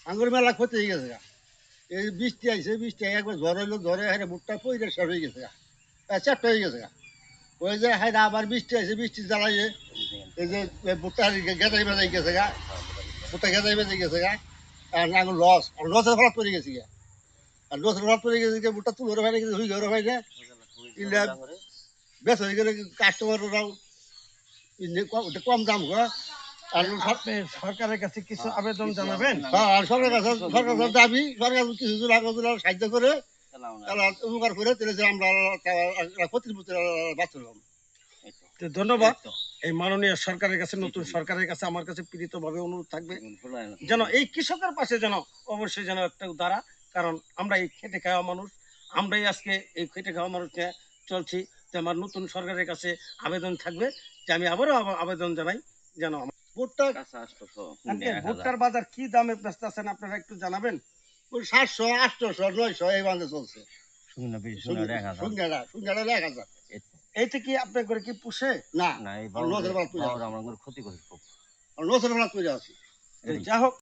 আঙ্গুর মেলা ক্ষতি হয়ে গেছে গা। এই বৃষ্টি আইছে, বৃষ্টি একবার ঝড় হইলো, ঝড়ে হারে ভুট্টা পইরে শেষ হয়ে গেছে গা, চারটা হয়ে গেছে গা। ওই যে হারে আবার বৃষ্টি আইছে, বৃষ্টি জ্বালাইয়ে এই যে ভুট্টা গেদাই বেজাই গেছে গা, ভুট্টা গেদাই বেজে গেছে গা। আর আঙ্গুর লস, আর লসের ফলাত পড়ে গেছি গা। আর লসের ফলাত পড়ে গেছে গা, ভুট্টা তুলে ভাই গেছে, হুই ঘরে ভাই না ইলে বেশ হয়ে গেলে কাস্টমাররাও কম দাম হয়। আর আপনি সরকারের কাছে কিছু আবেদন জানাবেন? আর সরকার দাবি সরকার কিছু সাহায্য করে তারা উপকার করে তাহলে যে আমরা ক্ষতির প্রতি বাঁচলাম। তো ধন্যবাদ। এই মাননীয় সরকারের কাছে, নতুন সরকারের কাছে আমার কাছে প্রীতভাবে অনুরোধ থাকবে যেন এই কৃষকের পাশে যেন অবশ্যই যেন একটা দাঁড়া, কারণ আমরা এই খেটে খাওয়া মানুষ, আমরাই আজকে এই খেটে খাওয়া মানুষ নিয়ে চলছি। তো আমার নতুন সরকারের কাছে আবেদন থাকবে যে আমি আবারও আবেদন জানাই যেন ভুট্টা ভুট্টার বাজার কি দামে বেচতে আছেন আপনারা একটু জানাবেন? 700, 800, 900 এই বান্ধে চলছে। সুঙ্গাটা 1000। এইটা কি আপনার করে কি পুষে? না না, এই নজর বাদ বাবুর আমার ক্ষতি করে খুব। নজর বাদ করে আছি। যা হোক,